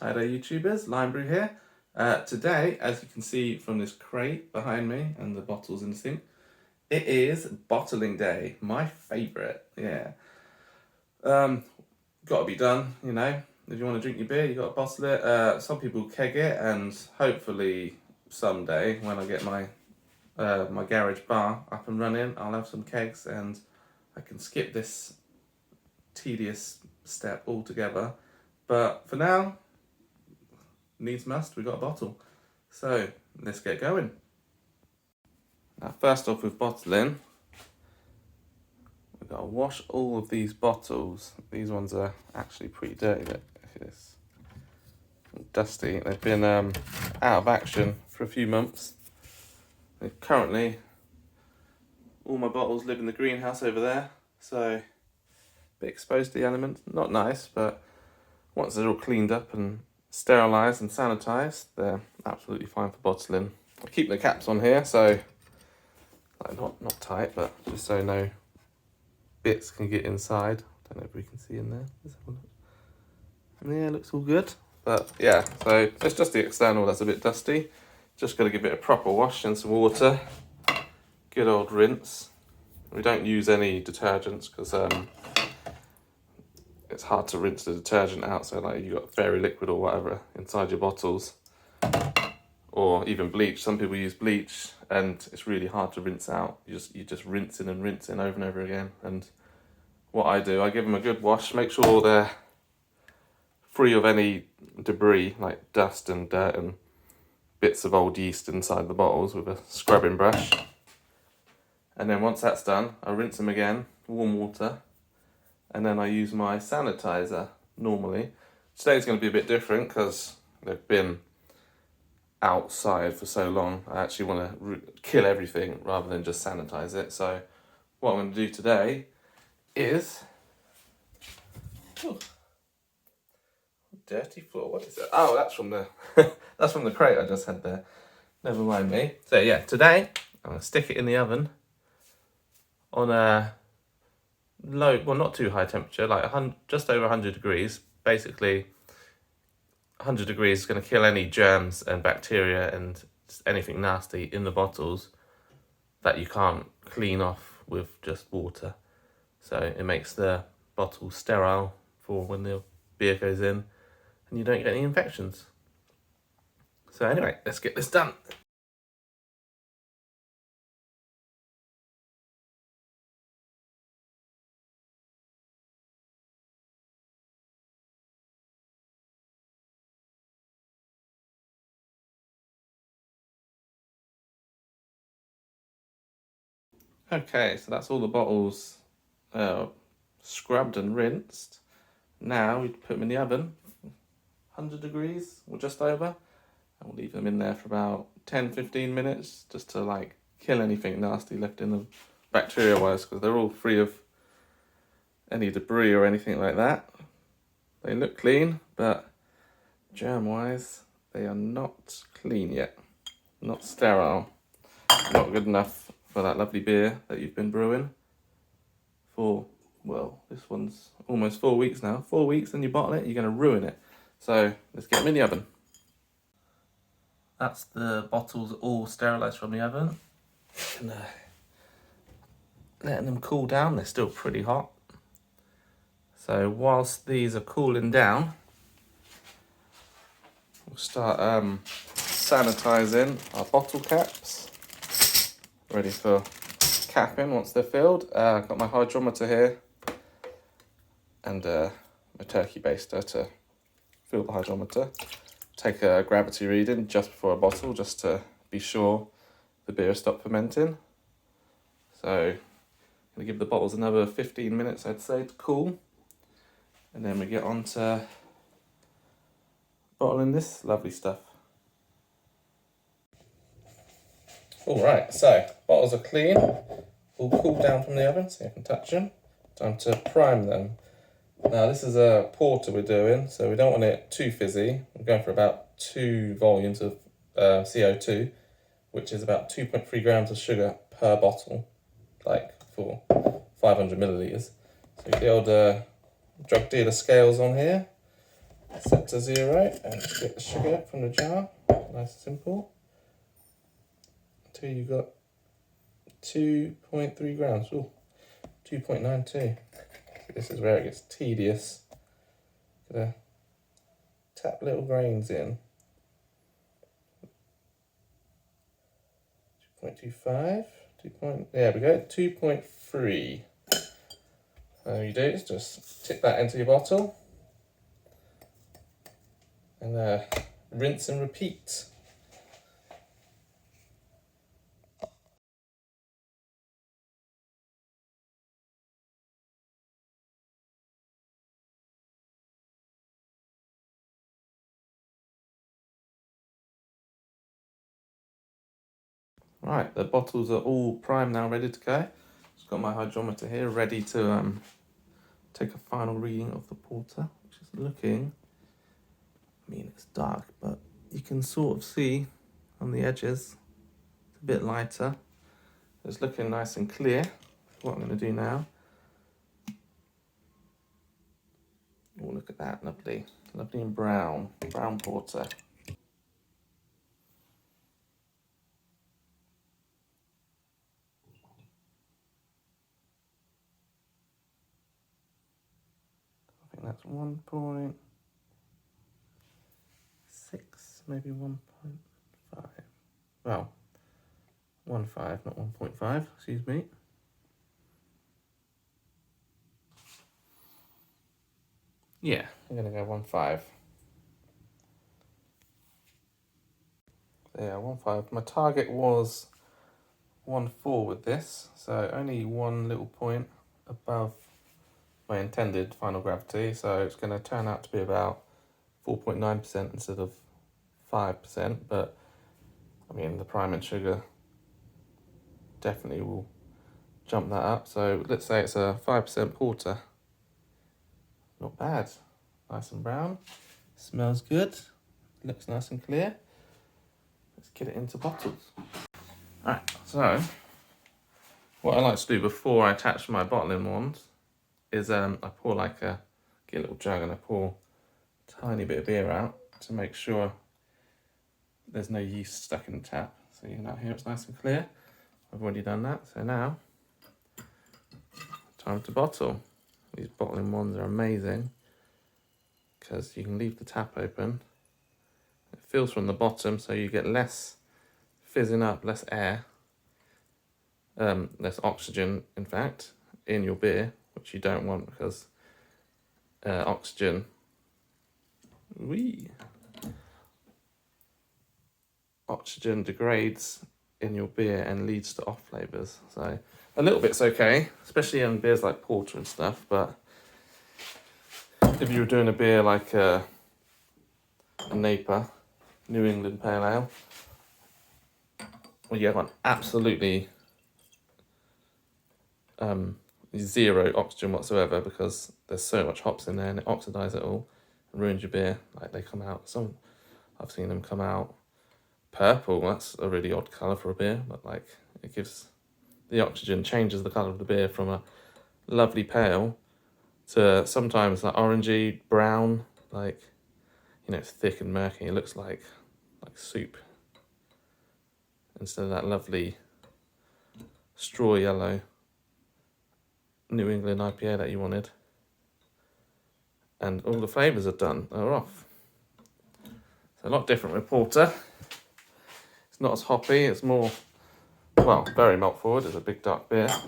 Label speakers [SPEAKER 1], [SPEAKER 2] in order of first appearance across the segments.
[SPEAKER 1] Hi there YouTubers, Brew here. Today, as you can see from this crate behind me and the bottles in the sink, it is bottling day, my favourite, yeah. Got to be done, you know. If you want to drink your beer, you got to bottle it. Some people keg it, and hopefully someday when I get my my garage bar up and running, I'll have some kegs and I can skip this tedious step altogether. But for now, needs must, we got a bottle. So let's get going. Now first off with bottling, we've got to wash all of these bottles. These ones are actually pretty dirty, look, it's dusty. They've been out of action for a few months. Currently, all my bottles live in the greenhouse over there, so a bit exposed to the elements. Not nice, but once they're all cleaned up and sterilised and sanitised, they're absolutely fine for bottling. I keep the caps on here, so like not tight, but just so no bits can get inside. Don't know if we can see in there. Yeah, looks all good. But yeah, so it's just the external that's a bit dusty. Just got to give it a proper wash in some water. Good old rinse. We don't use any detergents because it's hard to rinse the detergent out, so like you got fairy liquid or whatever inside your bottles, or even bleach. Some people use bleach and it's really hard to rinse out. You just rinsing and rinsing over and over again. And what I do, I give them a good wash, make sure they're free of any debris like dust and dirt and bits of old yeast inside the bottles with a scrubbing brush. And then once that's done, I rinse them again, warm water, and then I use my sanitizer normally. Today's going to be a bit different because they've been outside for so long. I actually want to kill everything rather than just sanitize it. So what I'm going to do today is... dirty floor, what is it? Oh, that's from the that's from the crate I just had there. Never mind me. So yeah, today I'm going to stick it in the oven on a low, well not too high temperature, like just over 100 degrees. Basically 100 degrees is going to kill any germs and bacteria and just anything nasty in the bottles that you can't clean off with just water. So it makes the bottle sterile for when the beer goes in and you don't get any infections. So anyway, let's get this done. Okay, so that's all the bottles scrubbed and rinsed. Now we put them in the oven, 100 degrees or just over, and we'll leave them in there for about 10-15 minutes just to like kill anything nasty left in them, bacteria wise, because they're all free of any debris or anything like that. They look clean, but germ wise they are not clean yet, not sterile, not good enough for that lovely beer that you've been brewing for, well, this one's almost 4 weeks now. 4 weeks and you bottle it, you're going to ruin it. So let's get them in the oven. That's the bottles all sterilised from the oven. And letting them cool down, they're still pretty hot. So whilst these are cooling down, we'll start sanitising our bottle caps. Ready for capping once they're filled. I've got my hydrometer here and my turkey baster to fill the hydrometer. Take a gravity reading just before a bottle, just to be sure the beer has stopped fermenting. So I'm going to give the bottles another 15 minutes, I'd say, to cool. And then we get on to bottling this lovely stuff. Alright, so bottles are clean, all cooled down from the oven so you can touch them. Time to prime them. Now this is a porter we're doing, so we don't want it too fizzy. We're going for about 2 volumes of CO2, which is about 2.3 grams of sugar per bottle, like for 500 millilitres. So the old drug dealer scales on here, Set to 0 and get the sugar from the jar. Nice and simple. Until you've got 2.3 grams. Ooh, 2.92. This is where it gets tedious. Gotta tap little grains in. 2.25. There we go. 2.3. So you do is just tip that into your bottle and rinse and repeat. Right, the bottles are all primed now, ready to go. Just got my hydrometer here, ready to take a final reading of the porter, which is looking, I mean it's dark, but you can sort of see on the edges, it's a bit lighter. It's looking nice and clear. What I'm going to do now, oh look at that, lovely, lovely and brown porter. I think that's 1.6, maybe 1.5. Well, 1.5, not 1.5, excuse me. Yeah, I'm going to go 1.5. Yeah, 1.5. My target was 1.4 with this, so only one little point above my intended final gravity, so it's going to turn out to be about 4.9% instead of 5%, but I mean the priming sugar definitely will jump that up, so let's say it's a 5% porter. Not bad. Nice and brown, smells good, looks nice and clear. Let's get it into bottles. Alright, so what I like to do before I attach my bottling wands is I pour get a little jug and I pour a tiny bit of beer out to make sure there's no yeast stuck in the tap. So you can now hear it's nice and clear. I've already done that, so now time to bottle. These bottling wands are amazing because you can leave the tap open. It fills from the bottom, so you get less fizzing up, less air, less oxygen, in fact, in your beer, which you don't want because oxygen degrades in your beer and leads to off flavours. So a little bit's okay, especially in beers like porter and stuff, but if you were doing a beer like a Napa, New England Pale Ale, well, you have absolutely zero oxygen whatsoever because there's so much hops in there and it oxidizes it all and ruins your beer. Like they come out, I've seen them come out purple. That's a really odd colour for a beer, but like it gives the oxygen changes the colour of the beer from a lovely pale to sometimes like orangey brown, like it's thick and murky. It looks like soup instead of that lovely straw yellow New England IPA that you wanted. And all the flavours are off. So a lot different with porter. It's not as hoppy, it's more, well, very malt forward. It's a big dark beer. So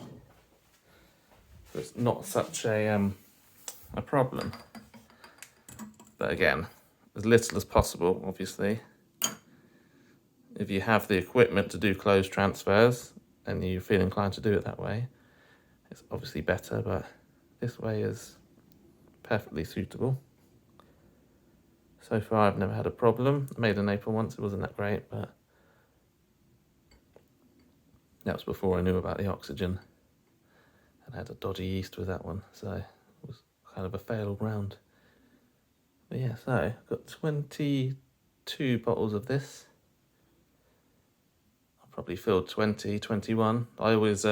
[SPEAKER 1] it's not such a problem. But again, as little as possible, obviously. If you have the equipment to do closed transfers and you feel inclined to do it that way, it's obviously better, but this way is perfectly suitable. So far I've never had a problem. I made an April once, it wasn't that great, but that was before I knew about the oxygen and I had a dodgy yeast with that one, so it was kind of a fail all round. But yeah, so I've got 22 bottles of this. I'll probably fill 20, 21. I always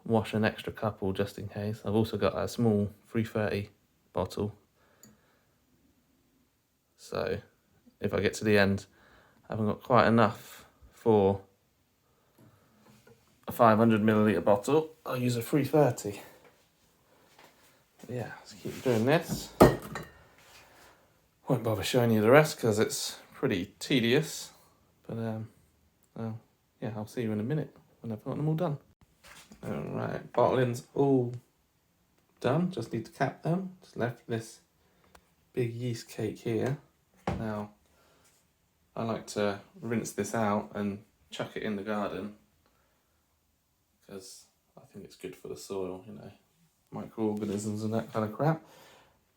[SPEAKER 1] wash an extra couple just in case. I've also got a small 330 bottle So if I get to the end, I haven't got quite enough for a 500ml bottle, I'll use a 330. Yeah, let's keep doing this. Won't bother showing you the rest because it's pretty tedious. But well, yeah, I'll see you in a minute when I've got them all done. Alright, bottling's all done. Just need to cap them. Just left this big yeast cake here. Now, I like to rinse this out and chuck it in the garden because I think it's good for the soil, you know, microorganisms and that kind of crap.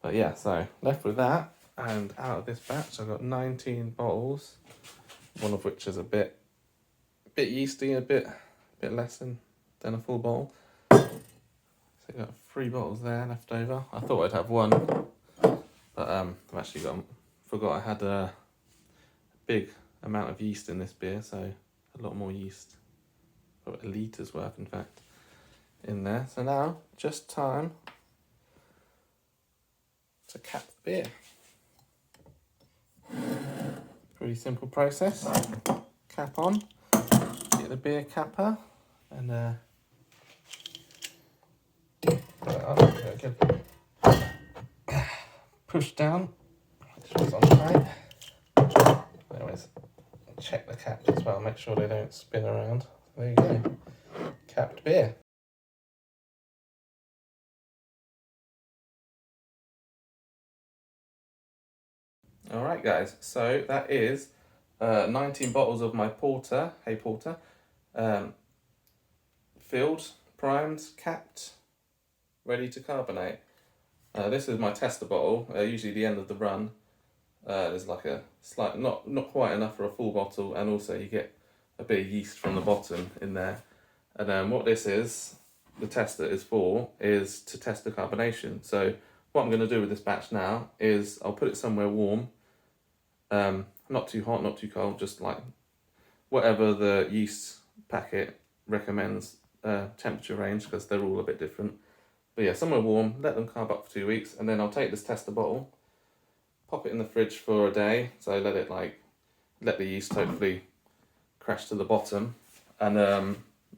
[SPEAKER 1] But yeah, so left with that, and out of this batch I've got 19 bottles, one of which is a bit yeasty, a bit less than a full bottle. So I've got 3 bottles there left over. I thought I'd have one, but I've actually forgot I had a big amount of yeast in this beer, so a lot more yeast, about a litres worth in fact, in there. So now, just time to cap the beer. Pretty simple process. Cap on, get the beer capper, and put it on. Good. Push down, make sure it's on tight. Anyways, check the caps as well, make sure they don't spin around. There you go, capped beer. Alright guys, so that is 19 bottles of my porter, Hey Porter, filled, primed, capped, ready to carbonate. This is my tester bottle, usually the end of the run. There's like a slight, not quite enough for a full bottle, and also you get a bit of yeast from the bottom in there. And then what this is, the tester is for, is to test the carbonation. So what I'm going to do with this batch now is I'll put it somewhere warm, not too hot, not too cold, just like whatever the yeast packet recommends temperature range, because they're all a bit different. But yeah, somewhere warm, let them carb up for 2 weeks, and then I'll take this tester bottle, pop it in the fridge for a day, so let the yeast hopefully crash to the bottom, and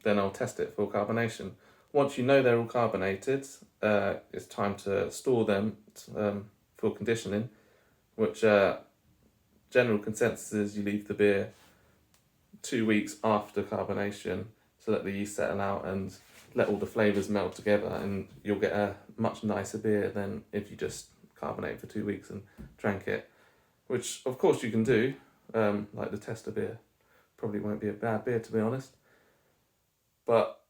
[SPEAKER 1] then I'll test it for carbonation. Once you know they're all carbonated, it's time to store them for conditioning, which general consensus is you leave the beer 2 weeks after carbonation so that the yeast settle out and let all the flavours melt together, and you'll get a much nicer beer than if you just carbonate for 2 weeks and drank it, which of course you can do, like the tester beer probably won't be a bad beer, to be honest, but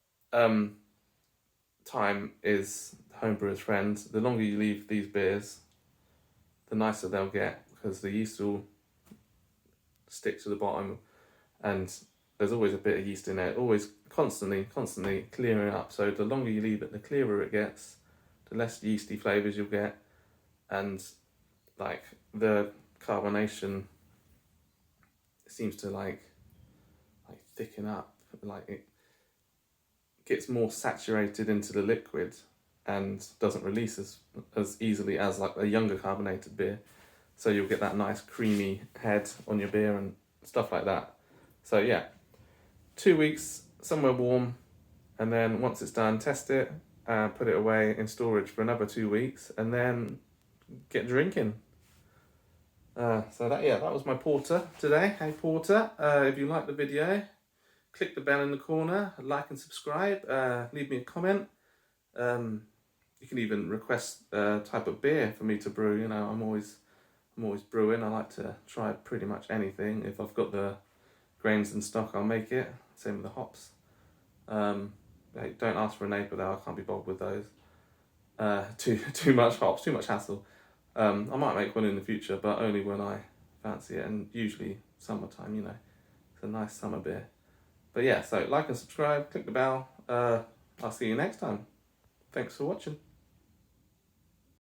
[SPEAKER 1] time is homebrewer's friend. The longer you leave these beers, the nicer they'll get, because the yeast will stick to the bottom, and there's always a bit of yeast in there, always constantly clearing up. So the longer you leave it, the clearer it gets, the less yeasty flavours you'll get, and like the carbonation seems to like thicken up, like it gets more saturated into the liquid and doesn't release as easily as like a younger carbonated beer. So you'll get that nice creamy head on your beer and stuff like that. So yeah, 2 weeks somewhere warm, and then once it's done, test it, put it away in storage for another 2 weeks, and then get drinking. So that was my porter today. Hey Porter, if you like the video, click the bell in the corner, like and subscribe, leave me a comment. You can even request a type of beer for me to brew. You know, I'm always brewing. I like to try pretty much anything. If I've got the grains in stock, I'll make it. Same with the hops. Hey, don't ask for a neighbour though, I can't be bothered with those. Too much hops, too much hassle. I might make one in the future, but only when I fancy it, and usually summertime, you know. It's a nice summer beer. But yeah, so like and subscribe, click the bell. I'll see you next time. Thanks for watching.